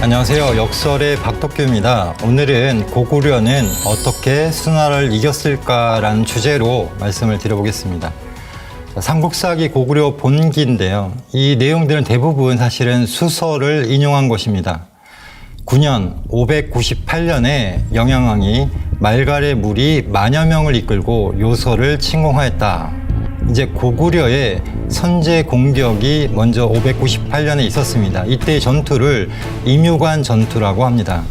안녕하세요. 역설의 박덕규입니다. 오늘은 고구려는 어떻게 수나라를 이겼을까라는 주제로 말씀을 드려보겠습니다. 삼국사기 고구려 본기인데요. 이 내용들은 대부분 사실은 수서를 인용한 것입니다. 9년 598년에 영양왕이 말갈의 무리 만여 명을 이끌고 요서를 침공하였다. 이제 고구려의 선제 공격이 먼저 598년에 있었습니다. 이때의 전투를 임유관 전투라고 합니다.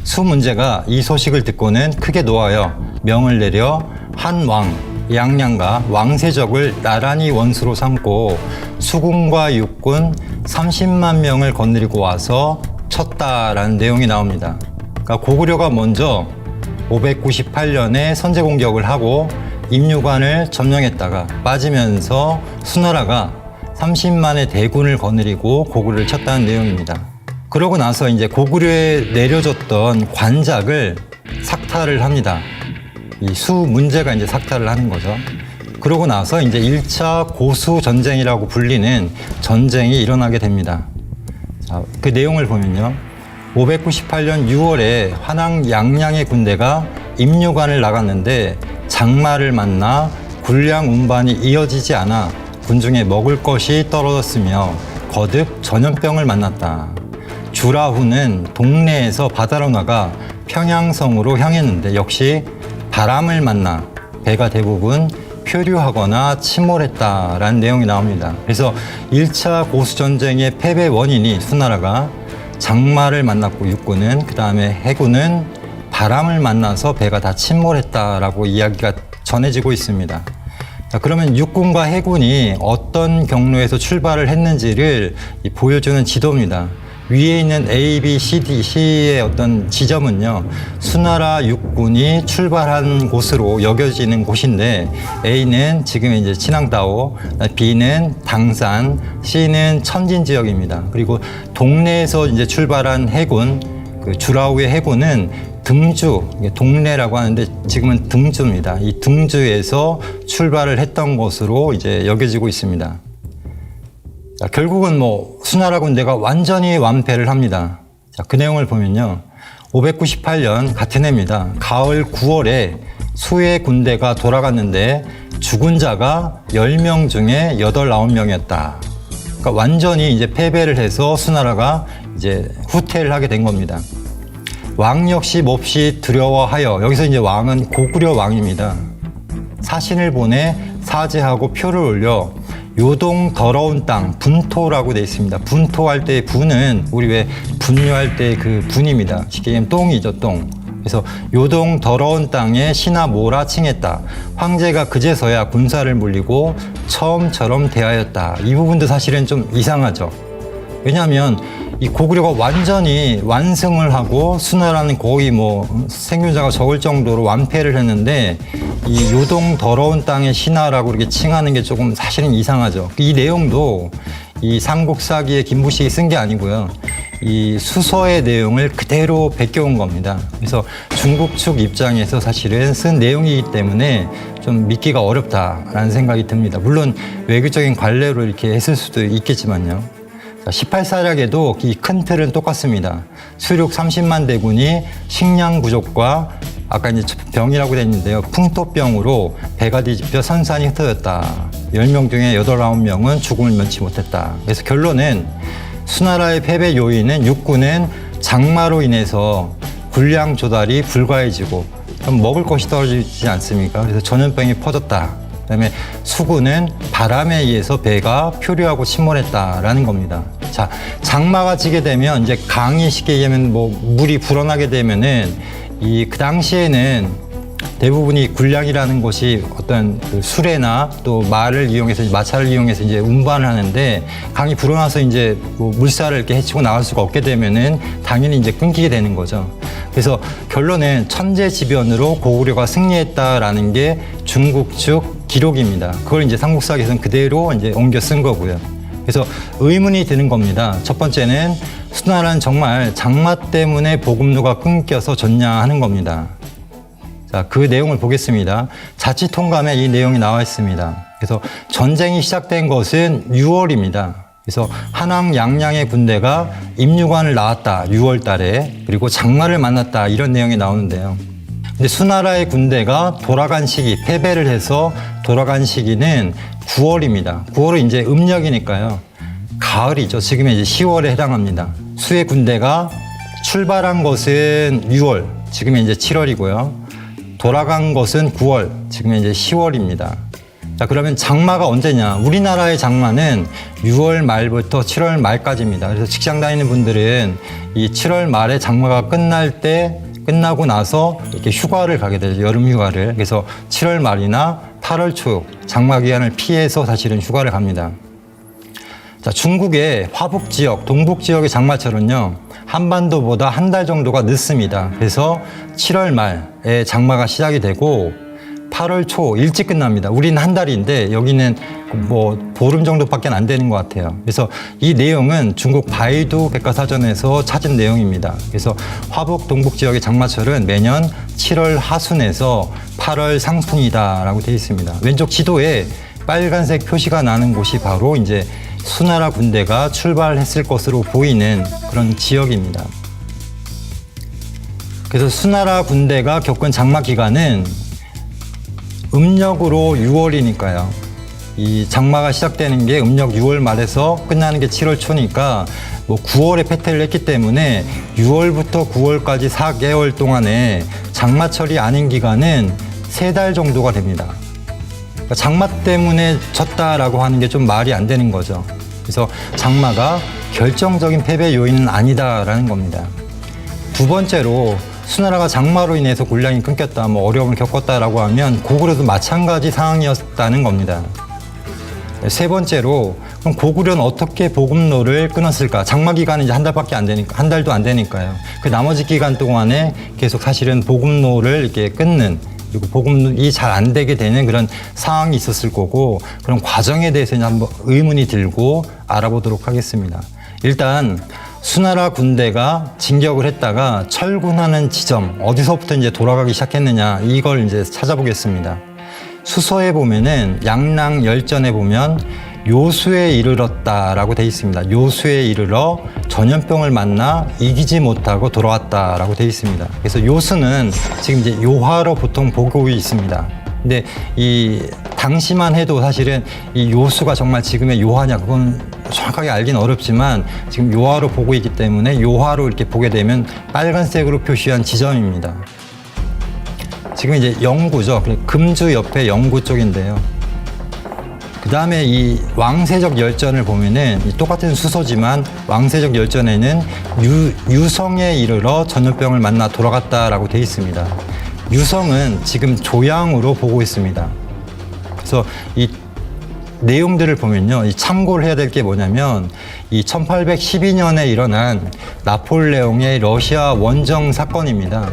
수 문제가 이 소식을 듣고는 크게 노하여 명을 내려 한 왕, 양양과 왕세적을 나란히 원수로 삼고 수군과 육군 30만 명을 거느리고 와서 쳤다라는 내용이 나옵니다. 그러니까 고구려가 먼저 598년에 선제 공격을 하고 임유관을 점령했다가 빠지면서 수나라가 30만의 대군을 거느리고 고구려를 쳤다는 내용입니다. 그러고 나서 이제 고구려에 내려줬던 관작을 삭탈을 합니다. 이 수 문제가 이제 삭탈을 하는 거죠. 그러고 나서 이제 1차 고수 전쟁이라고 불리는 전쟁이 일어나게 됩니다. 자, 그 내용을 보면요. 598년 6월에 환왕 양양의 군대가 임유관을 나갔는데 장마를 만나 군량 운반이 이어지지 않아 군중에 먹을 것이 떨어졌으며 거듭 전염병을 만났다. 주라후는 동래에서 바다로 나가 평양성으로 향했는데 역시 바람을 만나 배가 대부분 표류하거나 침몰했다라는 내용이 나옵니다. 그래서 1차 고수전쟁의 패배 원인이 수나라가 장마를 만났고 육군은, 그 다음에 해군은 바람을 만나서 배가 다 침몰했다라고 이야기가 전해지고 있습니다. 자, 그러면 육군과 해군이 어떤 경로에서 출발을 했는지를 보여주는 지도입니다. 위에 있는 A, B, C, D, C의 어떤 지점은요, 수나라 육군이 출발한 곳으로 여겨지는 곳인데, A는 지금 이제 친앙다오, B는 당산, C는 천진 지역입니다. 그리고 동래에서 이제 출발한 해군, 그 주라우의 해군은 등주, 동래라고 하는데 지금은 등주입니다. 이 등주에서 출발을 했던 것으로 이제 여겨지고 있습니다. 자, 결국은 수나라 군대가 완전히 완패를 합니다. 자, 그 내용을 보면요. 598년 같은 해입니다. 가을 9월에 수의 군대가 돌아갔는데 죽은 자가 10명 중에 8, 9명이었다. 그러니까 완전히 이제 패배를 해서 수나라가 이제 후퇴를 하게 된 겁니다. 왕 역시 몹시 두려워하여, 여기서 이제 왕은 고구려 왕입니다. 사신을 보내 사제하고 표를 올려 요동 더러운 땅, 분토라고 되어 있습니다. 분토할 때의 분은 우리 왜 분유할 때 그 분입니다. 쉽게 얘기하면 똥이죠, 똥. 그래서 요동 더러운 땅에 신하 몰아칭했다. 황제가 그제서야 군사를 물리고 처음처럼 대하였다. 이 부분도 사실은 좀 이상하죠. 왜냐하면 이 고구려가 완전히 완승을 하고 수나라는 거의 생존자가 적을 정도로 완패를 했는데 이 요동 더러운 땅의 신하라고 이렇게 칭하는 게 조금 사실은 이상하죠. 이 내용도 이 삼국사기에 김부식이 쓴 게 아니고요. 이 수서의 내용을 그대로 베껴온 겁니다. 그래서 중국 측 입장에서 사실은 쓴 내용이기 때문에 좀 믿기가 어렵다라는 생각이 듭니다. 물론 외교적인 관례로 이렇게 했을 수도 있겠지만요. 18사략에도 이 큰 틀은 똑같습니다. 수륙 30만 대군이 식량 부족과 아까 이제 병이라고 되어 있는데요. 풍토병으로 배가 뒤집혀 선산이 흩어졌다. 10명 중에 8, 9명은 죽음을 면치 못했다. 그래서 결론은 수나라의 패배 요인은 육군은 장마로 인해서 군량 조달이 불가해지고 먹을 것이 떨어지지 않습니까? 그래서 전염병이 퍼졌다. 그다음에 수군은 바람에 의해서 배가 표류하고 침몰했다라는 겁니다. 자, 장마가 지게 되면 이제 강이 쉽게 얘기하면 물이 불어나게 되면은 그 당시에는 대부분이 군량이라는 것이 어떤 그 수레나 또 말을 이용해서 마차를 이용해서 이제 운반을 하는데 강이 불어나서 이제 물살을 이렇게 헤치고 나갈 수가 없게 되면은 당연히 이제 끊기게 되는 거죠. 그래서 결론은 천재지변으로 고구려가 승리했다라는 게 중국 측 기록입니다. 그걸 이제 삼국사기에서는 그대로 이제 옮겨 쓴 거고요. 그래서 의문이 드는 겁니다. 첫 번째는 수나라는 정말 장마 때문에 보급로가 끊겨서 졌냐 하는 겁니다. 자, 그 내용을 보겠습니다. 자치통감에 이 내용이 나와 있습니다. 그래서 전쟁이 시작된 것은 6월입니다. 그래서 한왕 양양의 군대가 임유관을 낳았다, 6월 달에. 그리고 장마를 만났다, 이런 내용이 나오는데요. 근데 수나라의 군대가 돌아간 시기, 패배를 해서 돌아간 시기는 9월입니다. 9월은 이제 음력이니까요. 가을이죠. 지금은 이제 10월에 해당합니다. 수의 군대가 출발한 것은 6월, 지금은 이제 7월이고요. 돌아간 것은 9월, 지금은 이제 10월입니다. 자, 그러면 장마가 언제냐? 우리나라의 장마는 6월 말부터 7월 말까지입니다. 그래서 직장 다니는 분들은 이 7월 말에 장마가 끝나고 나서 이렇게 휴가를 가게 되죠. 여름 휴가를. 그래서 7월 말이나 8월 초 장마 기간을 피해서 사실은 휴가를 갑니다. 자, 중국의 화북 지역, 동북 지역의 장마철은요, 한반도보다 한 달 정도가 늦습니다. 그래서 7월 말에 장마가 시작이 되고 8월 초 일찍 끝납니다. 우리는 한 달인데 여기는 뭐 보름 정도밖에 안 되는 것 같아요. 그래서 이 내용은 중국 바이두 백과사전에서 찾은 내용입니다. 그래서 화북 동북 지역의 장마철은 매년 7월 하순에서 8월 상순이다라고 되어 있습니다. 왼쪽 지도에 빨간색 표시가 나는 곳이 바로 이제 수나라 군대가 출발했을 것으로 보이는 그런 지역입니다. 그래서 수나라 군대가 겪은 장마 기간은 음력으로 6월이니까요. 이 장마가 시작되는 게 음력 6월 말에서 끝나는 게 7월 초니까 뭐 9월에 패퇴를 했기 때문에 6월부터 9월까지 4개월 동안에 장마철이 아닌 기간은 3달 정도가 됩니다. 그러니까 장마 때문에 졌다라고 하는 게 좀 말이 안 되는 거죠. 그래서 장마가 결정적인 패배 요인은 아니다라는 겁니다. 두 번째로 수나라가 장마로 인해서 군량이 끊겼다, 뭐 어려움을 겪었다라고 하면 고구려도 마찬가지 상황이었다는 겁니다. 세 번째로 그럼 고구려는 어떻게 보급로를 끊었을까? 장마 기간은 이제 한 달도 안 되니까요. 그 나머지 기간 동안에 계속 사실은 보급로를 이렇게 끊는, 그리고 보급이 잘 안 되게 되는 그런 상황이 있었을 거고, 그런 과정에 대해서 한번 의문이 들고 알아보도록 하겠습니다. 일단 수나라 군대가 진격을 했다가 철군하는 지점, 어디서부터 이제 돌아가기 시작했느냐, 이걸 이제 찾아보겠습니다. 수서에 보면은 양랑 열전에 보면 요수에 이르렀다라고 되어 있습니다. 요수에 이르러 전염병을 만나 이기지 못하고 돌아왔다라고 되어 있습니다. 그래서 요수는 지금 이제 요하로 보통 보고 있습니다. 근데 이 당시만 해도 사실은 이 요수가 정말 지금의 요하냐, 그건 정확하게 알기는 어렵지만 지금 요하로 보고 있기 때문에 요하로 이렇게 보게 되면 빨간색으로 표시한 지점입니다. 지금 이제 영구죠. 금주 옆에 영구 쪽인데요. 그 다음에 이 왕세적 열전을 보면은 똑같은 수서지만 왕세적 열전에는 유성에 이르러 전염병을 만나 돌아갔다라고 되어 있습니다. 유성은 지금 조양으로 보고 있습니다. 그래서 이 내용들을 보면요, 이 참고를 해야 될 게 뭐냐면 이 1812년에 일어난 나폴레옹의 러시아 원정 사건입니다.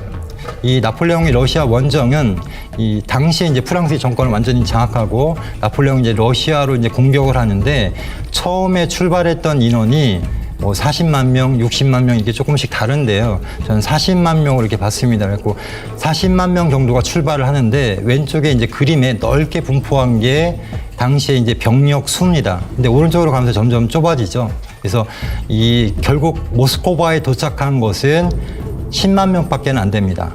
이 나폴레옹의 러시아 원정은 이 당시에 이제 프랑스의 정권을 완전히 장악하고 나폴레옹이 이제 러시아로 이제 공격을 하는데 처음에 출발했던 인원이 뭐 40만 명, 60만 명 이게 조금씩 다른데요. 저는 40만 명으로 이렇게 봤습니다. 그래서 40만 명 정도가 출발을 하는데 왼쪽에 이제 그림에 넓게 분포한 게 당시에 이제 병력 수입니다. 근데 오른쪽으로 가면서 점점 좁아지죠. 그래서 이 결국 모스크바에 도착한 것은 10만 명밖에 안 됩니다.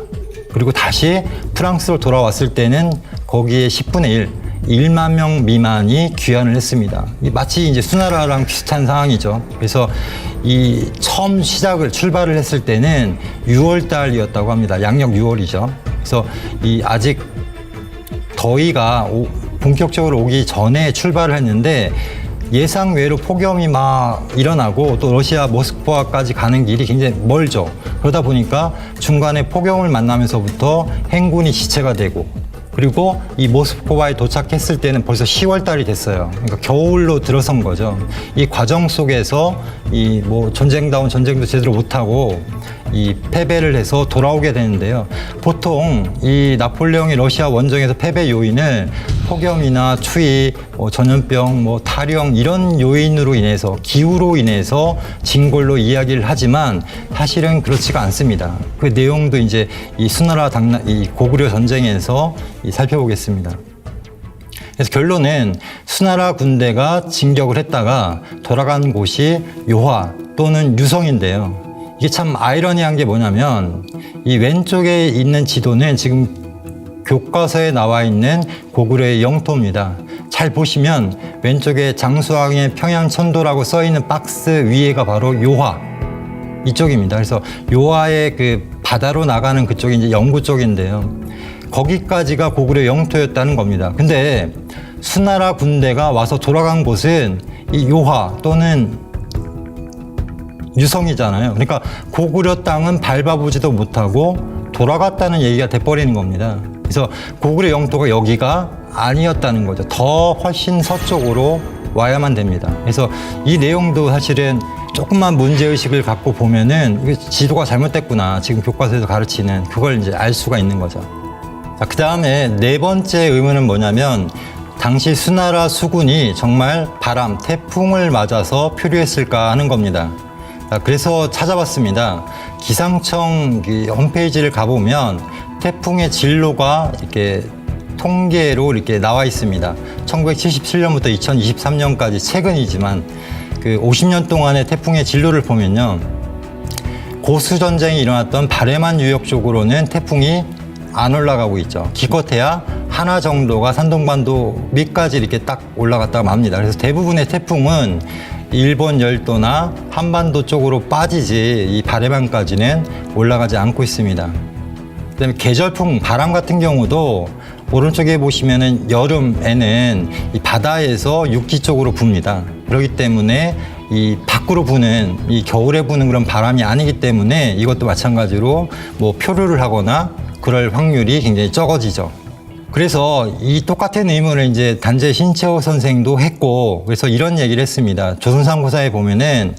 그리고 다시 프랑스로 돌아왔을 때는 거기에 10분의 1, 1만 명 미만이 귀환을 했습니다. 마치 이제 수나라랑 비슷한 상황이죠. 그래서 이 처음 출발을 했을 때는 6월 달이었다고 합니다. 양력 6월이죠. 그래서 이 아직 더위가 본격적으로 오기 전에 출발을 했는데 예상 외로 폭염이 막 일어나고 또 러시아 모스크바까지 가는 길이 굉장히 멀죠. 그러다 보니까 중간에 폭염을 만나면서부터 행군이 지체가 되고, 그리고 이 모스크바에 도착했을 때는 벌써 10월 달이 됐어요. 그러니까 겨울로 들어선 거죠. 이 과정 속에서 이 뭐 전쟁다운 전쟁도 제대로 못하고 이 패배를 해서 돌아오게 되는데요. 보통 이 나폴레옹이 러시아 원정에서 패배 요인을 폭염이나 추위, 전염병, 탈영 이런 요인으로 인해서, 기후로 인해서 진 걸로 이야기를 하지만 사실은 그렇지가 않습니다. 그 내용도 이제 이 수나라 이 고구려 전쟁에서 살펴보겠습니다. 그래서 결론은 수나라 군대가 진격을 했다가 돌아간 곳이 요하 또는 유성인데요. 이게 참 아이러니한 게 뭐냐면 이 왼쪽에 있는 지도는 지금 교과서에 나와 있는 고구려의 영토입니다. 잘 보시면 왼쪽에 장수왕의 평양천도라고 써 있는 박스 위에가 바로 요하 이쪽입니다. 그래서 요하의 그 바다로 나가는 그쪽이 이제 영구 쪽인데요. 거기까지가 고구려 영토였다는 겁니다. 근데 수나라 군대가 와서 돌아간 곳은 이 요하 또는 유성이잖아요. 그러니까 고구려 땅은 밟아보지도 못하고 돌아갔다는 얘기가 돼버리는 겁니다. 그래서 고구려 영토가 여기가 아니었다는 거죠. 더 훨씬 서쪽으로 와야만 됩니다. 그래서 이 내용도 사실은 조금만 문제의식을 갖고 보면은 이게 지도가 잘못됐구나. 지금 교과서에서 가르치는 그걸 이제 알 수가 있는 거죠. 그 다음에 네 번째 의문은 뭐냐면 당시 수나라 수군이 정말 바람, 태풍을 맞아서 표류했을까 하는 겁니다. 그래서 찾아봤습니다. 기상청 홈페이지를 가보면 태풍의 진로가 이렇게 통계로 이렇게 나와 있습니다. 1977년부터 2023년까지 최근이지만 그 50년 동안의 태풍의 진로를 보면요. 고수 전쟁이 일어났던 바레만 유역 쪽으로는 태풍이 안 올라가고 있죠. 기껏해야 하나 정도가 산동반도 밑까지 이렇게 딱 올라갔다가 맙니다. 그래서 대부분의 태풍은 일본 열도나 한반도 쪽으로 빠지지 이 바레만까지는 올라가지 않고 있습니다. 그다음에 계절풍, 바람 같은 경우도 오른쪽에 보시면은 여름에는 이 바다에서 육지 쪽으로 붑니다. 그렇기 때문에 이 밖으로 부는 이 겨울에 부는 그런 바람이 아니기 때문에 이것도 마찬가지로 뭐 표류를 하거나 그럴 확률이 굉장히 적어지죠. 그래서 이 똑같은 의문을 이제 단재 신채호 선생도 했고, 그래서 이런 얘기를 했습니다. 조선삼국사에 보면은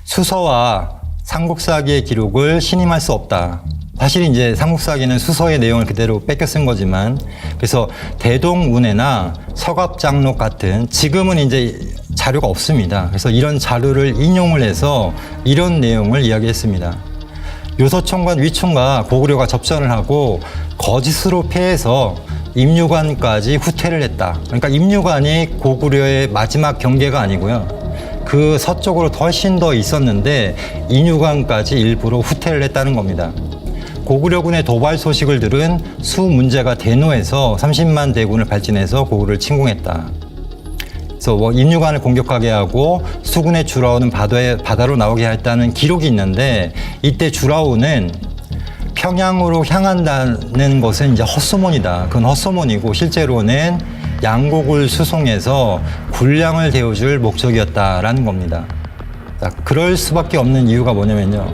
수서와 삼국사기의 기록을 신임할 수 없다. 사실 이제 삼국사기는 수서의 내용을 그대로 뺏겨 쓴 거지만, 그래서 대동운해나 서갑장록 같은 지금은 이제 자료가 없습니다. 그래서 이런 자료를 인용을 해서 이런 내용을 이야기했습니다. 요서총과 위충과 고구려가 접전을 하고 거짓으로 패해서 임유관까지 후퇴를 했다. 그러니까 임유관이 고구려의 마지막 경계가 아니고요. 그 서쪽으로 훨씬 더 있었는데 임유관까지 일부러 후퇴를 했다는 겁니다. 고구려군의 도발 소식을 들은 수문제가 대노해서 30만 대군을 발진해서 고구려를 침공했다. 그래서 뭐 임유관을 공격하게 하고 수군의 주라오는 바다로 나오게 했다는 기록이 있는데, 이때 주라오는 평양으로 향한다는 것은 이제 헛소문이다. 그건 헛소문이고 실제로는 양곡을 수송해서 군량을 데워줄 목적이었다라는 겁니다. 자, 그럴 수밖에 없는 이유가 뭐냐면요.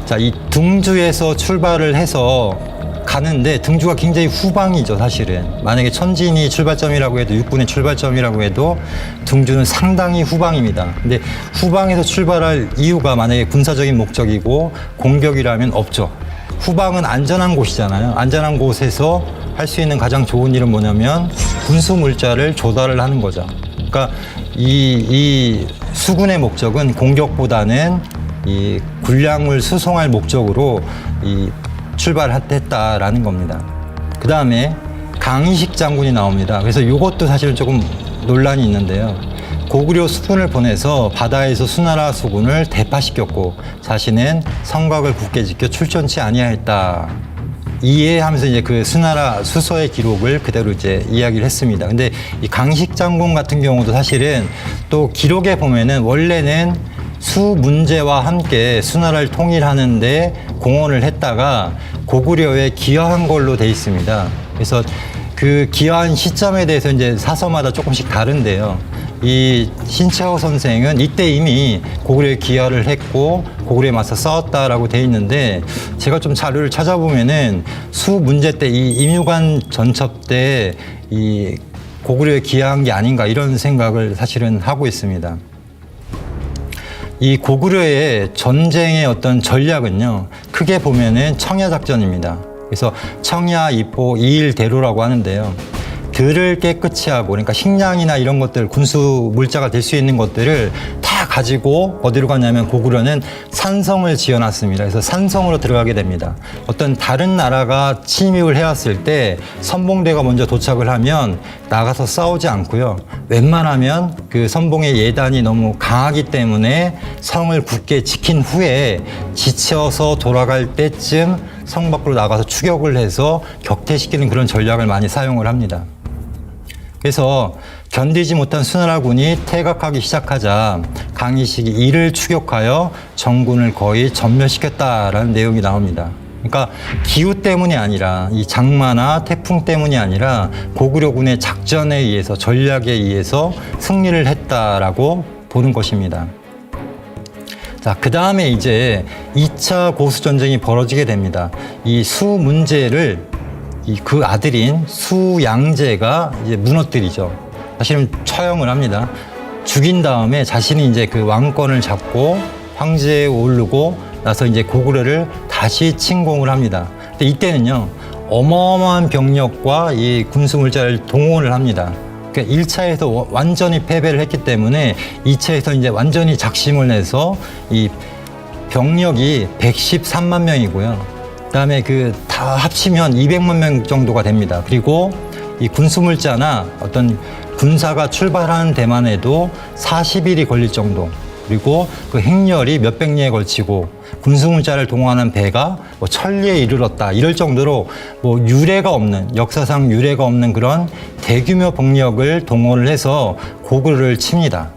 자, 이 둥주에서 출발을 해서 가는데 등주가 굉장히 후방이죠, 사실은. 만약에 천진이 출발점이라고 해도, 육군의 출발점이라고 해도 등주는 상당히 후방입니다. 근데 후방에서 출발할 이유가 만약에 군사적인 목적이고 공격이라면 없죠. 후방은 안전한 곳이잖아요. 안전한 곳에서 할 수 있는 가장 좋은 일은 뭐냐면 군수 물자를 조달을 하는 거죠. 그러니까 이 수군의 목적은 공격보다는 이 군량을 수송할 목적으로 이 출발했다라는 겁니다. 그 다음에 강희식 장군이 나옵니다. 그래서 이것도 사실은 조금 논란이 있는데요. 고구려 수군을 보내서 바다에서 수나라 수군을 대파시켰고 자신은 성곽을 굳게 지켜 출전치 아니하였다. 이해하면서 이제 그 수나라 수서의 기록을 그대로 이제 이야기를 했습니다. 근데 이 강희식 장군 같은 경우도 사실은 또 기록에 보면은 원래는 수문제와 함께 수나라를 통일하는데 공헌을 했다가 고구려에 기여한 걸로 돼 있습니다. 그래서 그 기여한 시점에 대해서 이제 사서마다 조금씩 다른데요. 이 신채호 선생은 이때 이미 고구려에 기여를 했고 고구려에 맞서 싸웠다라고 돼 있는데, 제가 좀 자료를 찾아보면은 수문제 때 이 임유관 전첩 때 이 고구려에 기여한 게 아닌가 이런 생각을 사실은 하고 있습니다. 이 고구려의 전쟁의 어떤 전략은요, 크게 보면은 청야작전입니다. 그래서 청야, 이포, 이일대로라고 하는데요. 들을 깨끗이 하고, 그러니까 식량이나 이런 것들, 군수 물자가 될 수 있는 것들을 다 가지고 어디로 가냐면 고구려는 산성을 지어놨습니다. 그래서 산성으로 들어가게 됩니다. 어떤 다른 나라가 침입을 해왔을 때 선봉대가 먼저 도착을 하면 나가서 싸우지 않고요. 웬만하면 그 선봉의 예단이 너무 강하기 때문에 성을 굳게 지킨 후에 지쳐서 돌아갈 때쯤 성 밖으로 나가서 추격을 해서 격퇴시키는 그런 전략을 많이 사용을 합니다. 그래서 견디지 못한 수나라군이 퇴각하기 시작하자 강희식이 이를 추격하여 정군을 거의 전멸시켰다라는 내용이 나옵니다. 그러니까 기후 때문이 아니라 이 장마나 태풍 때문이 아니라 고구려군의 작전에 의해서 전략에 의해서 승리를 했다라고 보는 것입니다. 자, 그 다음에 이제 2차 고수전쟁이 벌어지게 됩니다. 이 수 문제를 그 아들인 수양제가 이제 무너뜨리죠. 사실은 처형을 합니다. 죽인 다음에 자신이 이제 그 왕권을 잡고 황제에 오르고 나서 이제 고구려를 다시 침공을 합니다. 근데 이때는요, 어마어마한 병력과 이 군수물자를 동원을 합니다. 그러니까 1차에서 완전히 패배를 했기 때문에 2차에서 이제 완전히 작심을 내서 이 병력이 113만 명이고요. 그다음에 그 다 합치면 200만 명 정도가 됩니다. 그리고 이 군수물자나 어떤 군사가 출발하는 데만 해도 40일이 걸릴 정도. 그리고 그 행렬이 몇백 리에 걸치고 군수물자를 동원하는 배가 뭐 1000리에 이르렀다. 이럴 정도로 뭐 유례가 없는, 역사상 유례가 없는 그런 대규모 병력을 동원을 해서 고구려를 칩니다.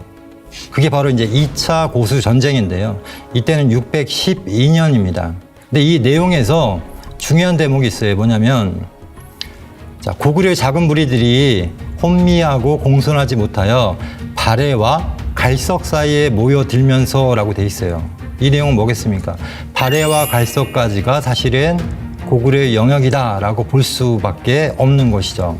그게 바로 이제 2차 고수 전쟁인데요. 이때는 612년입니다. 근데 이 내용에서 중요한 대목이 있어요. 뭐냐면, 자, 고구려의 작은 무리들이 혼미하고 공손하지 못하여 발해와 갈석 사이에 모여들면서라고 돼 있어요. 이 내용은 뭐겠습니까? 발해와 갈석까지가 사실은 고구려의 영역이다라고 볼 수밖에 없는 것이죠.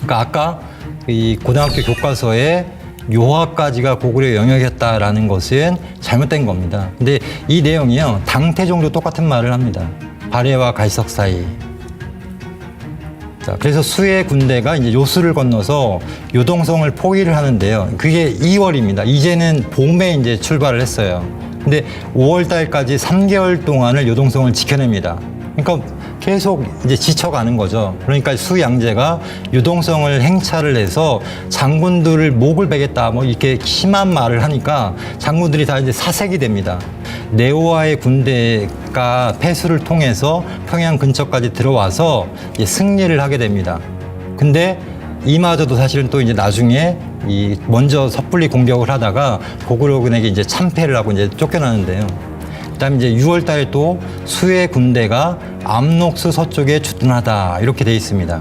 그러니까 아까 이 고등학교 교과서에 요하까지가 고구려의 영역이었다라는 것은 잘못된 겁니다. 근데 이 내용이요, 당태종도 똑같은 말을 합니다. 발해와 갈석 사이. 자, 그래서 수의 군대가 이제 요수를 건너서 요동성을 포위를 하는데요. 그게 2월입니다. 이제는 봄에 이제 출발을 했어요. 근데 5월 달까지 3개월 동안을 요동성을 지켜냅니다. 그러니까 계속 이제 지쳐가는 거죠. 그러니까 수양제가 유동성을 행차를 해서 장군들을 목을 베겠다, 뭐 이렇게 심한 말을 하니까 장군들이 다 이제 사색이 됩니다. 네오와의 군대가 패수를 통해서 평양 근처까지 들어와서 이제 승리를 하게 됩니다. 근데 이마저도 사실은 또 이제 나중에 이 먼저 섣불리 공격을 하다가 고구려군에게 이제 참패를 하고 이제 쫓겨나는데요. 그다음에 이제 6월 달에 또 수의 군대가 압록수 서쪽에 주둔하다 이렇게 돼 있습니다.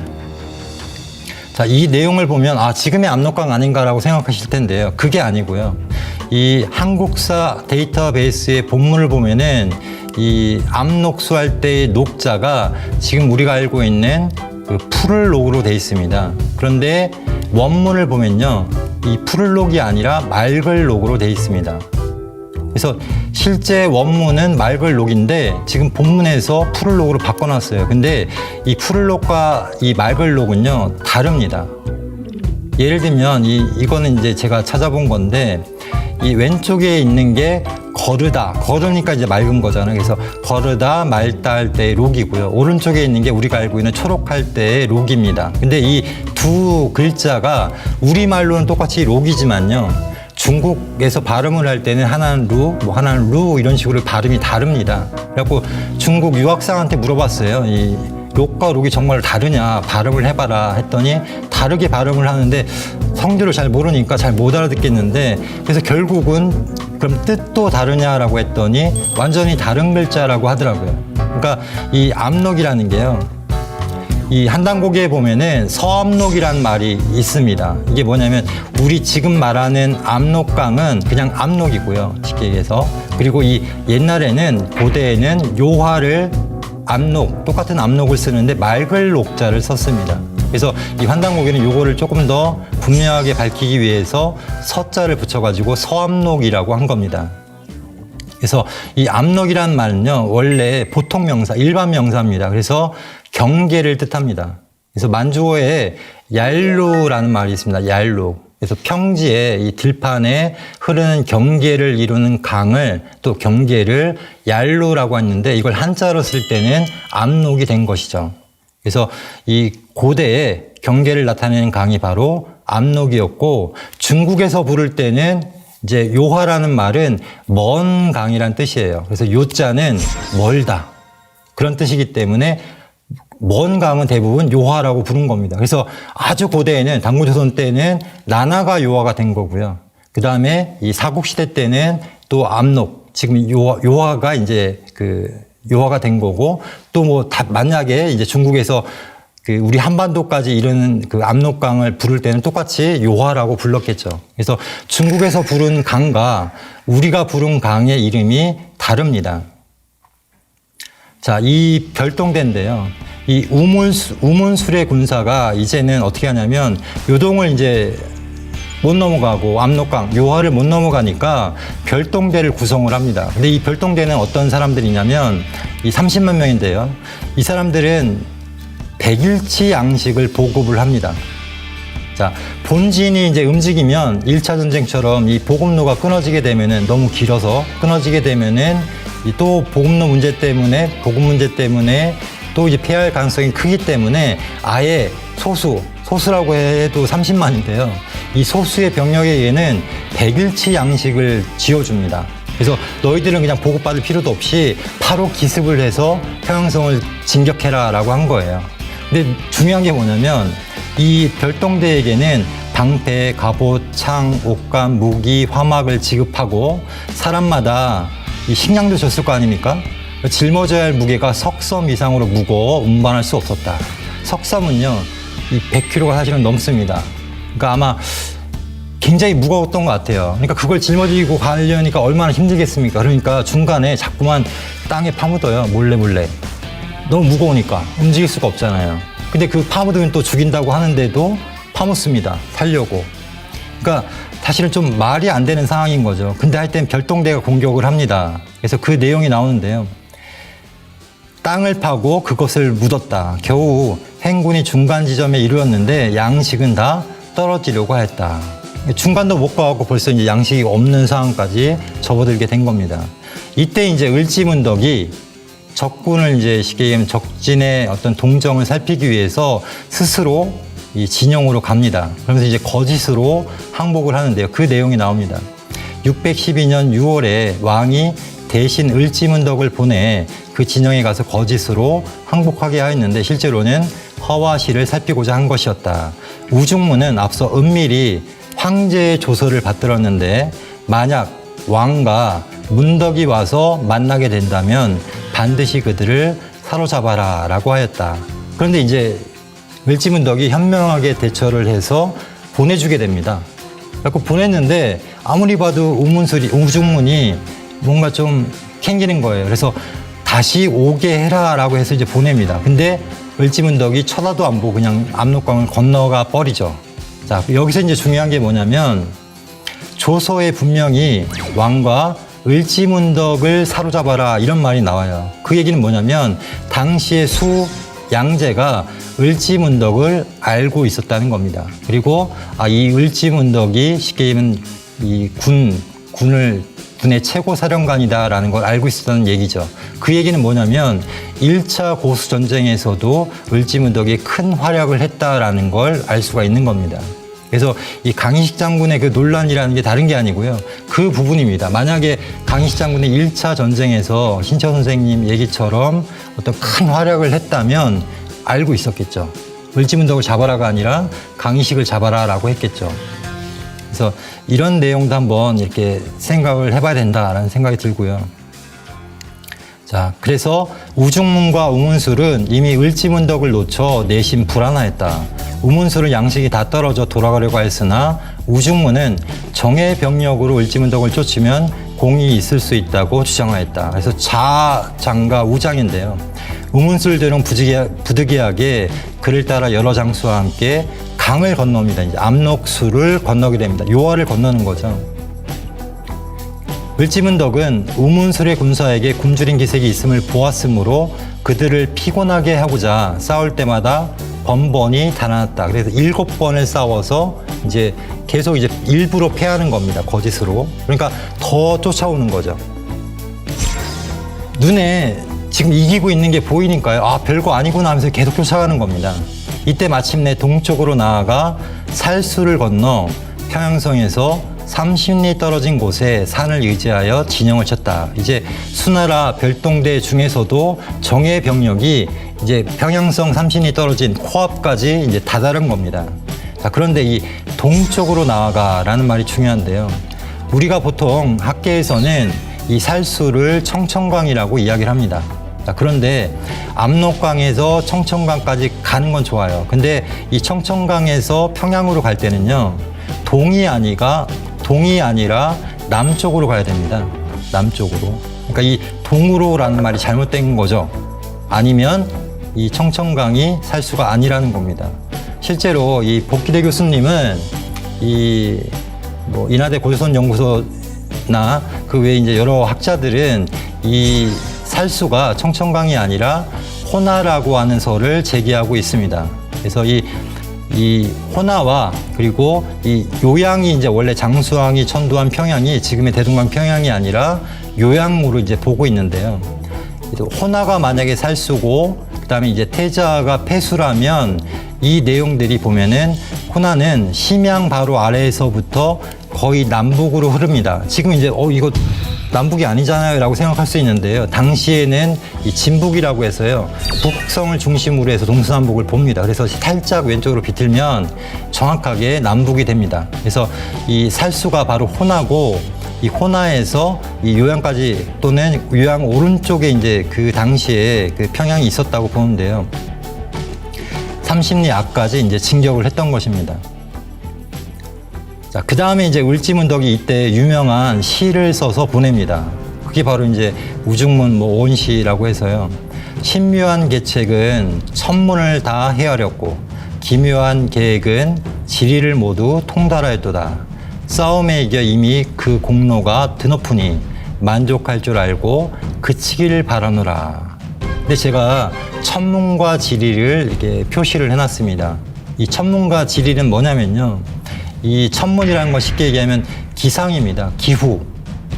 자, 이 내용을 보면 아, 지금의 압록강 아닌가라고 생각하실 텐데요. 그게 아니고요. 이 한국사 데이터베이스의 본문을 보면은 이 압록수 할 때의 녹자가 지금 우리가 알고 있는 그 푸를록으로 돼 있습니다. 그런데 원문을 보면요, 이 푸를록이 아니라 맑을록으로 돼 있습니다. 그래서 실제 원문은 맑을록인데 지금 본문에서 푸를록으로 바꿔놨어요. 근데 이 푸를록과 이 맑을록은요 다릅니다. 예를 들면 이거는 이제 제가 찾아본 건데 이 왼쪽에 있는 게 거르다, 거르니까 이제 맑은 거잖아요. 그래서 거르다, 맑다 할 때의 록이고요. 오른쪽에 있는 게 우리가 알고 있는 초록할 때의 록입니다. 근데 이 두 글자가 우리말로는 똑같이 록이지만요, 중국에서 발음을 할 때는 하나는 루, 뭐 하나는 루 이런 식으로 발음이 다릅니다. 그래갖고 중국 유학생한테 물어봤어요. 이 록과 록이 정말 다르냐, 발음을 해봐라 했더니 다르게 발음을 하는데 성질을 잘 모르니까 잘 못 알아듣겠는데, 그래서 결국은 그럼 뜻도 다르냐라고 했더니 완전히 다른 글자라고 하더라고요. 그러니까 이 압록이라는 게요, 이 한단고개에 보면은 서압록이라는 말이 있습니다. 이게 뭐냐면 우리 지금 말하는 압록강은 그냥 압록이고요, 쉽게 얘기해서. 그리고 이 옛날에는 고대에는 요하를 압록, 똑같은 압록을 쓰는데 맑을 녹자를 썼습니다. 그래서 이 한단고개는 요거를 조금 더 분명하게 밝히기 위해서 서자를 붙여가지고 서압록이라고 한 겁니다. 그래서 이 압록이라는 말은요, 원래 보통 명사, 일반 명사입니다. 그래서 경계를 뜻합니다. 그래서 만주어에 얄루라는 말이 있습니다. 얄루. 그래서 평지에 이 들판에 흐르는 경계를 이루는 강을 또 경계를 얄루라고 했는데 이걸 한자로 쓸 때는 압록이 된 것이죠. 그래서 이 고대의 경계를 나타내는 강이 바로 압록이었고 중국에서 부를 때는 이제 요하라는 말은 먼 강이란 뜻이에요. 그래서 요자는 멀다. 그런 뜻이기 때문에 먼 강은 대부분 요하라고 부른 겁니다. 그래서 아주 고대에는 당구조선 때는 나나가 요하가 된 거고요. 그 다음에 이 사국시대 때는 또 압록, 지금 요하가 이제 요하가 된 거고 또 뭐 만약에 이제 중국에서 우리 한반도까지 이르는 압록강을 부를 때는 똑같이 요하라고 불렀겠죠. 그래서 중국에서 부른 강과 우리가 부른 강의 이름이 다릅니다. 자, 이 별동대인데요. 이 우문술의 군사가 이제는 어떻게 하냐면 요동을 이제 못 넘어가고 압록강, 요하를 못 넘어가니까 별동대를 구성을 합니다. 근데 이 별동대는 어떤 사람들이냐면 이 30만 명인데요. 이 사람들은 백일치 양식을 보급을 합니다. 자, 본진이 이제 움직이면 1차 전쟁처럼 이 보급로가 끊어지게 되면은 너무 길어서 끊어지게 되면은 또 보급 문제 때문에 또 이제 폐할 가능성이 크기 때문에 아예 소수라고 해도 30만인데요. 이 소수의 병력에 의해는 백일치 양식을 지어줍니다. 그래서 너희들은 그냥 보급받을 필요도 없이 바로 기습을 해서 평양성을 진격해라 라고 한 거예요. 근데 중요한 게 뭐냐면 이 별동대에게는 방패, 갑옷, 창, 옷감, 무기, 화막을 지급하고 사람마다 이 식량도 줬을 거 아닙니까? 짊어져야 할 무게가 석섬 이상으로 무거워 운반할 수 없었다. 석섬은요, 이 100kg가 사실은 넘습니다. 그러니까 아마 굉장히 무거웠던 것 같아요. 그러니까 그걸 짊어지고 가려니까 얼마나 힘들겠습니까? 그러니까 중간에 자꾸만 땅에 파묻어요. 몰래. 너무 무거우니까 움직일 수가 없잖아요. 근데 그 파묻으면 또 죽인다고 하는데도 파묻습니다. 살려고. 그러니까 사실은 좀 말이 안 되는 상황인 거죠. 근데 할 땐 별동대가 공격을 합니다. 그래서 그 내용이 나오는데요. 땅을 파고 그것을 묻었다. 겨우 행군이 중간 지점에 이르렀는데 양식은 다 떨어지려고 했다. 중간도 못 가고 벌써 이제 양식이 없는 상황까지 접어들게 된 겁니다. 이때 이제 을지문덕이 적군을 이제 쉽게 얘기하면 적진의 어떤 동정을 살피기 위해서 스스로 이 진영으로 갑니다. 그러면서 이제 거짓으로 항복을 하는데요. 그 내용이 나옵니다. 612년 6월에 왕이 대신 을지문덕을 보내 그 진영에 가서 거짓으로 항복하게 하였는데 실제로는 허와시를 살피고자 한 것이었다. 우중문은 앞서 은밀히 황제의 조서를 받들었는데 만약 왕과 문덕이 와서 만나게 된다면 반드시 그들을 사로잡아라 라고 하였다. 그런데 이제 을지문덕이 현명하게 대처를 해서 보내주게 됩니다. 그래서 보냈는데 아무리 봐도 우중문이 뭔가 좀 캥기는 거예요. 그래서 다시 오게 해라 라고 해서 이제 보냅니다. 근데 을지문덕이 쳐다도 안 보고 그냥 압록강을 건너가 버리죠. 자, 여기서 이제 중요한 게 뭐냐면 조서에 분명히 왕과 을지문덕을 사로잡아라 이런 말이 나와요. 그 얘기는 뭐냐면 당시의 수 양제가 을지문덕을 알고 있었다는 겁니다. 그리고 이 을지문덕이 쉽게 얘기하면 이 군의 최고 사령관이다라는 걸 알고 있었다는 얘기죠. 그 얘기는 뭐냐면 1차 고수전쟁에서도 을지문덕이 큰 활약을 했다라는 걸 알 수가 있는 겁니다. 그래서 이 강희식 장군의 그 논란이라는 게 다른 게 아니고요. 그 부분입니다. 만약에 강희식 장군의 1차 전쟁에서 신철 선생님 얘기처럼 어떤 큰 활약을 했다면 알고 있었겠죠. 을지문덕을 잡아라가 아니라 강희식을 잡아라라고 했겠죠. 그래서 이런 내용도 한번 이렇게 생각을 해봐야 된다라는 생각이 들고요. 자, 그래서 우중문과 우문술은 이미 을지문덕을 놓쳐 내심 불안하였다. 우문술은 양식이 다 떨어져 돌아가려고 했으나 우중문은 정예 병력으로 을지문덕을 쫓으면 공이 있을 수 있다고 주장하였다. 그래서 자장과 우장인데요. 우문술들은 부득이하게 그를 따라 여러 장수와 함께 강을 건넙니다. 이제 압록수를 건너게 됩니다. 요하를 건너는 거죠. 을지문덕은 우문술의 군사에게 굶주린 기색이 있음을 보았으므로 그들을 피곤하게 하고자 싸울 때마다 번번이 달아났다. 그래서 7번을 싸워서 이제 계속 이제 일부러 패하는 겁니다. 거짓으로. 그러니까 더 쫓아오는 거죠. 눈에 지금 이기고 있는 게 보이니까요. 아, 별거 아니구나 하면서 계속 쫓아가는 겁니다. 이때 마침내 동쪽으로 나아가 살수를 건너 평양성에서 30리 떨어진 곳에 산을 의지하여 진영을 쳤다. 이제 수나라 별동대 중에서도 정예 병력이 이제 평양성 30리 떨어진 코앞까지 이제 다다른 겁니다. 자, 그런데 이 동쪽으로 나아가라는 말이 중요한데요. 우리가 보통 학계에서는 이 살수를 청천강이라고 이야기를 합니다. 자, 그런데 압록강에서 청천강까지 가는 건 좋아요. 근데 이 청천강에서 평양으로 갈 때는요, 동이 아니라 남쪽으로 가야 됩니다. 남쪽으로. 그러니까 이 동으로라는 말이 잘못된 거죠. 아니면 이 청천강이 살수가 아니라는 겁니다. 실제로 이 복기대 교수님은 이 인하대 고조선연구소나 그 외에 이제 여러 학자들은 이 살수가 청천강이 아니라 호나라고 하는 설을 제기하고 있습니다. 그래서 이 호나와 그리고 이 요양이 이제 원래 장수왕이 천도한 평양이 지금의 대동강 평양이 아니라 요양으로 이제 보고 있는데요. 호나가 만약에 살수고 그다음에 이제 태자가 폐수라면 이 내용들이 보면은 호나는 심양 바로 아래에서부터 거의 남북으로 흐릅니다. 지금 이제 이거 남북이 아니잖아요 라고 생각할 수 있는데요. 당시에는 이 진북이라고 해서요, 북성을 중심으로 해서 동서남북을 봅니다. 그래서 살짝 왼쪽으로 비틀면 정확하게 남북이 됩니다. 그래서 이 살수가 바로 호나고, 이 호나에서 이 요양까지 또는 요양 오른쪽에 이제 그 당시에 그 평양이 있었다고 보는데요. 30리 앞까지 이제 진격을 했던 것입니다. 자, 그 다음에 이제 을지문덕이 이때 유명한 시를 써서 보냅니다. 그게 바로 이제 우중문 오온시라고 해서요. 신묘한 계책은 천문을 다 헤아렸고, 기묘한 계획은 지리를 모두 통달하였도다. 싸움에 이겨 이미 그 공로가 드높으니 만족할 줄 알고 그치기를 바라노라. 근데 제가 천문과 지리를 이렇게 표시를 해놨습니다. 이 천문과 지리는 뭐냐면요, 이 천문이라는 건 쉽게 얘기하면 기상입니다. 기후.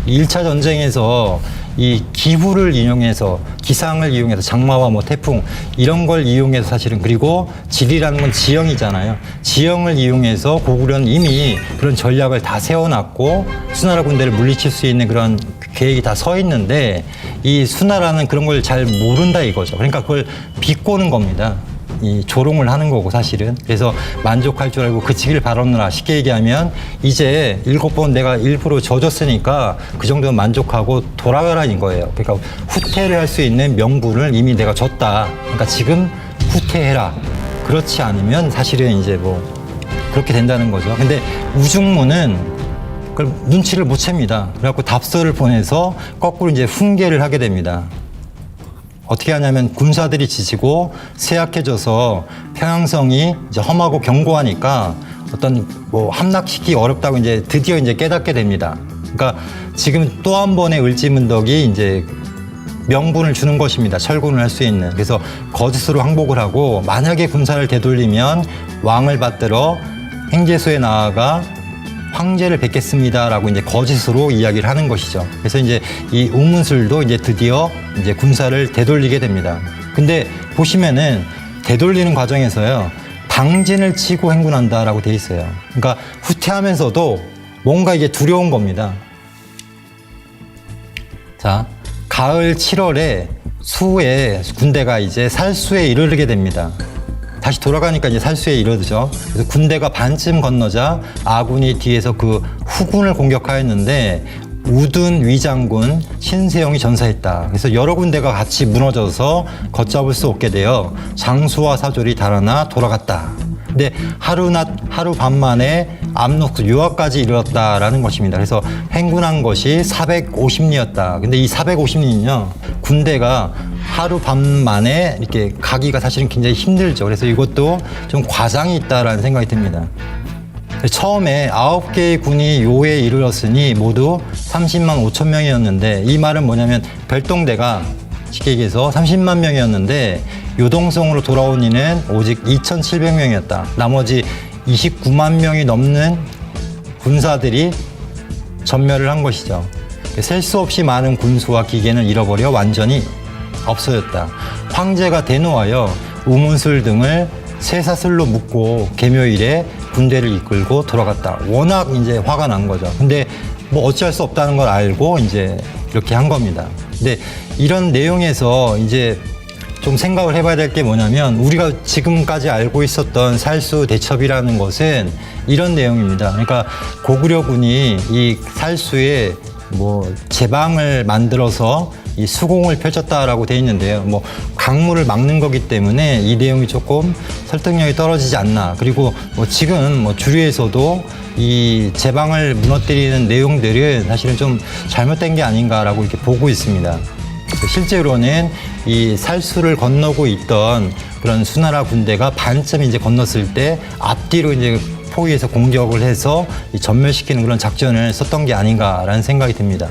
1차 전쟁에서 이 기후를 이용해서, 기상을 이용해서 장마와 태풍 이런 걸 이용해서 사실은, 그리고 지리라는 건 지형이잖아요. 지형을 이용해서 고구려는 이미 그런 전략을 다 세워놨고 수나라 군대를 물리칠 수 있는 그런 계획이 다 서 있는데, 이 수나라는 그런 걸 잘 모른다 이거죠. 그러니까 그걸 비꼬는 겁니다. 이 조롱을 하는 거고 사실은. 그래서 만족할 줄 알고 그치기를 바라느라, 쉽게 얘기하면 이제 7번 내가 일부러 져줬으니까 그 정도면 만족하고 돌아가라는 거예요. 그러니까 후퇴를 할 수 있는 명분을 이미 내가 줬다. 그러니까 지금 후퇴해라. 그렇지 않으면 사실은 이제 그렇게 된다는 거죠. 근데 우중문은 그걸 눈치를 못 챕니다. 그래갖고 답서를 보내서 거꾸로 이제 훈계를 하게 됩니다. 어떻게 하냐면 군사들이 지치고 쇠약해져서 평양성이 이제 험하고 견고하니까 어떤 함락시키기 어렵다고 이제 드디어 이제 깨닫게 됩니다. 그러니까 지금 또 한 번의 을지문덕이 이제 명분을 주는 것입니다. 철군을 할 수 있는. 그래서 거짓으로 항복을 하고, 만약에 군사를 되돌리면 왕을 받들어 행제소에 나아가 황제를 뵙겠습니다라고 이제 거짓으로 이야기를 하는 것이죠. 그래서 이제 이 우문술도 이제 드디어 이제 군사를 되돌리게 됩니다. 근데 보시면은 되돌리는 과정에서요, 당진을 치고 행군한다라고 돼 있어요. 그러니까 후퇴하면서도 뭔가 이게 두려운 겁니다. 자, 가을 7월에 수에 군대가 이제 살수에 이르게 됩니다. 다시 돌아가니까 이제 살수에 이르죠. 그래서 군대가 반쯤 건너자 아군이 뒤에서 그 후군을 공격하였는데 우둔 위장군 신세영이 전사했다. 그래서 여러 군대가 같이 무너져서 걷잡을 수 없게 되어 장수와 사졸이 달아나 돌아갔다. 근데 하루 밤 만에 압록 요하까지 이르렀다라는 것입니다. 그래서 행군한 것이 450리였다. 근데 이 450리는요, 군대가 하루 밤 만에 이렇게 가기가 사실은 굉장히 힘들죠. 그래서 이것도 좀 과장이 있다라는 생각이 듭니다. 처음에 9개의 군이 요에 이르렀으니 모두 30만 5천 명이었는데, 이 말은 뭐냐면 별동대가 쉽게 얘기해서 30만 명이었는데 요동성으로 돌아온 이는 오직 2,700명이었다. 나머지 29만 명이 넘는 군사들이 전멸을 한 것이죠. 셀 수 없이 많은 군수와 기계는 잃어버려 완전히 없어졌다. 황제가 대노하여 우문술 등을 쇠사슬로 묶고 개묘일에 군대를 이끌고 돌아갔다. 워낙 이제 화가 난 거죠. 근데 뭐 어찌할 수 없다는 걸 알고 이제 이렇게 한 겁니다. 근데 이런 내용에서 이제 좀 생각을 해봐야 될 게 뭐냐면 우리가 지금까지 알고 있었던 살수 대첩이라는 것은 이런 내용입니다. 그러니까 고구려군이 이 살수에 뭐 제방을 만들어서 이 수공을 펼쳤다라고 돼 있는데요. 뭐 강물을 막는 거기 때문에 이 내용이 조금 설득력이 떨어지지 않나. 그리고 뭐 지금 뭐 주류에서도 이 제방을 무너뜨리는 내용들은 사실은 좀 잘못된 게 아닌가라고 이렇게 보고 있습니다. 실제로는 이 살수를 건너고 있던 그런 수나라 군대가 반쯤 이제 건넜을 때 앞뒤로 이제 포위해서 공격을 해서 전멸시키는 그런 작전을 썼던 게 아닌가라는 생각이 듭니다.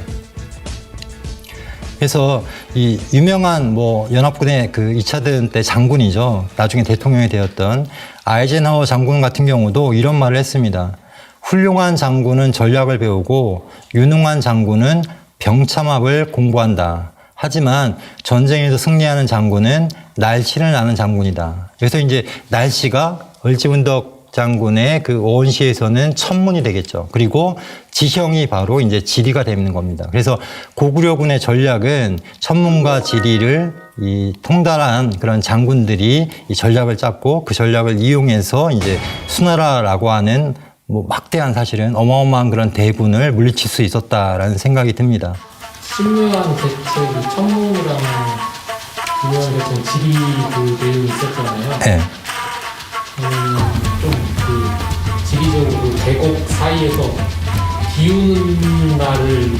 그래서 이 유명한 뭐 연합군의 그 2차 대전 때 장군이죠. 나중에 대통령이 되었던 아이젠하워 장군 같은 경우도 이런 말을 했습니다. 훌륭한 장군은 전략을 배우고 유능한 장군은 병참합을 공부한다. 하지만 전쟁에서 승리하는 장군은 날씨를 아는 장군이다. 그래서 이제 날씨가 을지문덕 장군의 그 원시에서는 천문이 되겠죠. 그리고 지형이 바로 이제 지리가 되는 겁니다. 그래서 고구려군의 전략은 천문과 지리를 이 통달한 그런 장군들이 이 전략을 짰고 그 전략을 이용해서 이제 수나라라고 하는 뭐 막대한 사실은 어마어마한 그런 대군을 물리칠 수 있었다라는 생각이 듭니다. 신묘한 대책이 천문이라는 유명한 대책 지리 그 내용이 있었잖아요. 네. 좀 그 지리적으로 계곡 사이에서 비오는 날을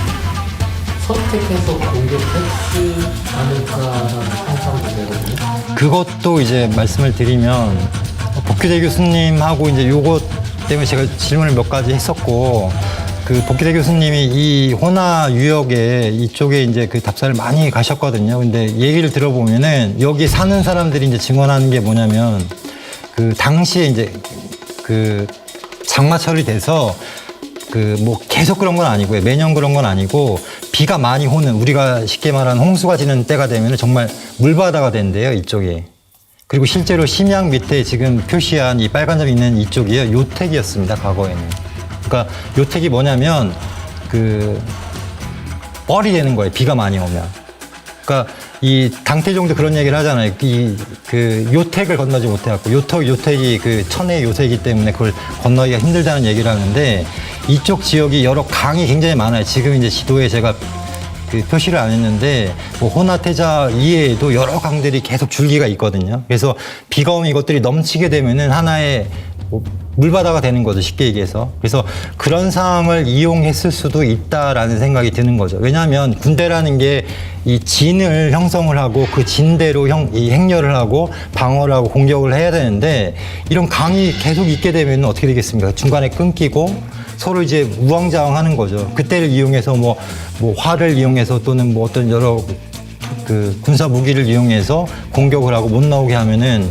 선택해서 공격했지 않을까라는 상상도 되거든요. 그것도 이제 말씀을 드리면 복귀대 교수님하고 이제 요것 때문에 제가 질문을 몇 가지 했었고 그 복귀대 교수님이 이 호나 유역에 이쪽에 이제 그 답사를 많이 가셨거든요. 근데 얘기를 들어보면은 여기 사는 사람들이 이제 증언하는 게 뭐냐면 그 당시에 이제 그 장마철이 돼서 그 뭐 계속 그런 건 아니고요. 매년 그런 건 아니고 비가 많이 오는 우리가 쉽게 말하는 홍수가 지는 때가 되면은 정말 물바다가 된대요. 이쪽에. 그리고 실제로 심양 밑에 지금 표시한 이 빨간 점 있는 이쪽이요. 요택이었습니다. 과거에는. 그러니까 요택이 뭐냐면 그 뻘이 되는 거예요. 비가 많이 오면. 그러니까 이 당태종도 그런 얘기를 하잖아요. 그 요택을 건너지 못해갖고 요택이 그 천혜의 요새이기 때문에 그걸 건너기가 힘들다는 얘기를 하는데 이쪽 지역이 여러 강이 굉장히 많아요. 지금 이제 지도에 제가 그 표시를 안 했는데 뭐 호나태자 이외에도 여러 강들이 계속 줄기가 있거든요. 그래서 비가 오면 이것들이 넘치게 되면은 하나의 뭐 물바다가 되는 거죠. 쉽게 얘기해서. 그래서 그런 상황을 이용했을 수도 있다라는 생각이 드는 거죠. 왜냐하면 군대라는 게 이 진을 형성을 하고 그 진대로 이 행렬을 하고 방어를 하고 공격을 해야 되는데 이런 강이 계속 있게 되면 어떻게 되겠습니까? 중간에 끊기고 서로 이제 우왕좌왕하는 거죠. 그때를 이용해서 뭐 활을 이용해서 또는 뭐 어떤 여러 그 군사 무기를 이용해서 공격을 하고 못 나오게 하면은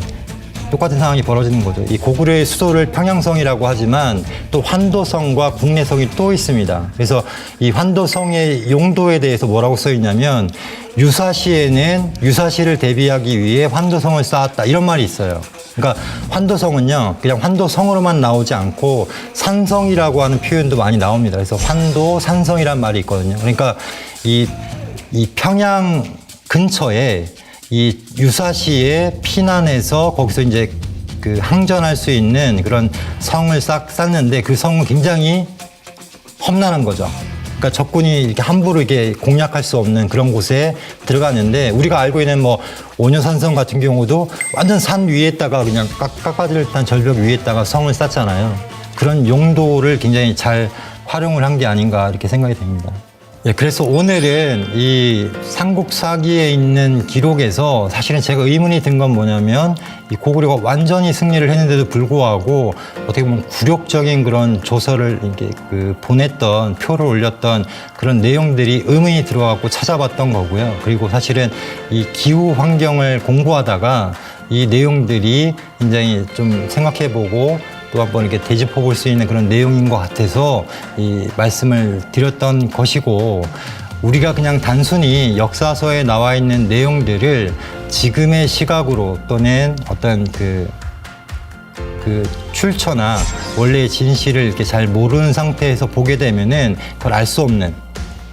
똑같은 상황이 벌어지는 거죠. 이 고구려의 수도를 평양성이라고 하지만 또 환도성과 국내성이 또 있습니다. 그래서 이 환도성의 용도에 대해서 뭐라고 써 있냐면 유사시에는 유사시를 대비하기 위해 환도성을 쌓았다 이런 말이 있어요. 그러니까 환도성은요 그냥 환도성으로만 나오지 않고 산성이라고 하는 표현도 많이 나옵니다. 그래서 환도 산성이란 말이 있거든요. 그러니까 이 평양 근처에 이 유사시에 피난해서 거기서 이제 그 항전할 수 있는 그런 성을 쌓는데 그 성은 굉장히 험난한 거죠. 그러니까 적군이 이렇게 함부로 이렇게 공략할 수 없는 그런 곳에 들어갔는데 우리가 알고 있는 뭐 오녀산성 같은 경우도 완전 산 위에다가 그냥 깎아질 듯한 절벽 위에다가 성을 쌓잖아요. 그런 용도를 굉장히 잘 활용을 한 게 아닌가 이렇게 생각이 됩니다. 예, 그래서 오늘은 이 삼국사기에 있는 기록에서 사실은 제가 의문이 든 건 뭐냐면 이 고구려가 완전히 승리를 했는데도 불구하고 어떻게 보면 굴욕적인 그런 조서를 이렇게 그 보냈던 표를 올렸던 그런 내용들이 의문이 들어갖고 찾아봤던 거고요. 그리고 사실은 이 기후 환경을 공부하다가 이 내용들이 굉장히 좀 생각해보고 또 또 한번 이렇게 되짚어 볼 수 있는 그런 내용인 것 같아서 이 말씀을 드렸던 것이고, 우리가 그냥 단순히 역사서에 나와 있는 내용들을 지금의 시각으로 또는 어떤 그 출처나 원래의 진실을 이렇게 잘 모르는 상태에서 보게 되면은 그걸 알 수 없는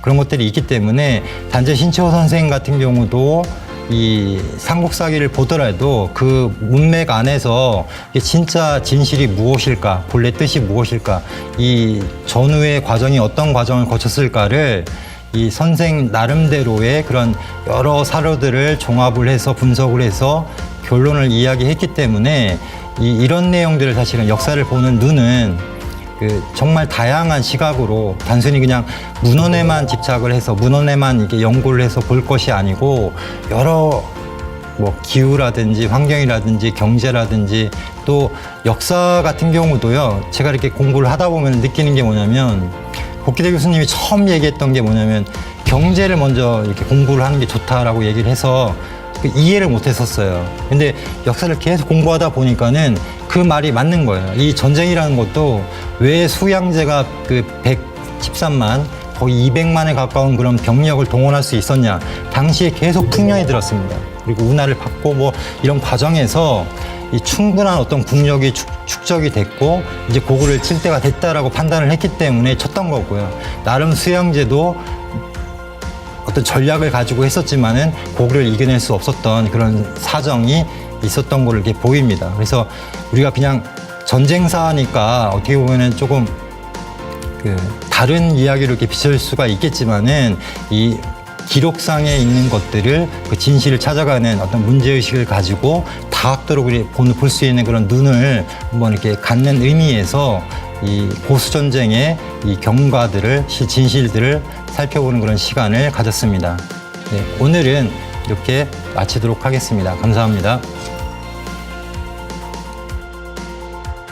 그런 것들이 있기 때문에, 단재 신채호 선생 같은 경우도 이 삼국사기를 보더라도 그 문맥 안에서 이게 진짜 진실이 무엇일까, 본래 뜻이 무엇일까, 이 전후의 과정이 어떤 과정을 거쳤을까를 이 선생 나름대로의 그런 여러 사료들을 종합을 해서 분석을 해서 결론을 이야기했기 때문에 이런 내용들을 사실은 역사를 보는 눈은 정말 다양한 시각으로 단순히 그냥 문헌에만 집착을 해서 문헌에만 이렇게 연구를 해서 볼 것이 아니고, 여러 뭐 기후라든지 환경이라든지 경제라든지 또 역사 같은 경우도요, 제가 이렇게 공부를 하다 보면 느끼는 게 뭐냐면, 복기대 교수님이 처음 얘기했던 게 뭐냐면 경제를 먼저 이렇게 공부를 하는 게 좋다라고 얘기를 해서 이해를 못 했었어요. 근데 역사를 계속 공부하다 보니까는 그 말이 맞는 거예요. 이 전쟁이라는 것도 왜 수양제가 113만 거의 200만에 가까운 그런 병력을 동원할 수 있었냐. 당시에 계속 풍년이 들었습니다. 그리고 운하를 받고 뭐 이런 과정에서 이 충분한 어떤 국력이 축적이 됐고 이제 고구려를 칠 때가 됐다라고 판단을 했기 때문에 쳤던 거고요. 나름 수양제도 어떤 전략을 가지고 했었지만은 고구려를 이겨낼 수 없었던 그런 사정이 있었던 걸로 이렇게 보입니다. 그래서 우리가 그냥 전쟁사니까 어떻게 보면은 조금 다른 이야기로 이렇게 비춰질 수가 있겠지만은 이 기록상에 있는 것들을 그 진실을 찾아가는 어떤 문제의식을 가지고 다각도로 볼 수 있는 그런 눈을 한번 이렇게 갖는 의미에서 이 보수전쟁의 이 경과들을, 진실들을 살펴보는 그런 시간을 가졌습니다. 네, 오늘은 이렇게 마치도록 하겠습니다. 감사합니다.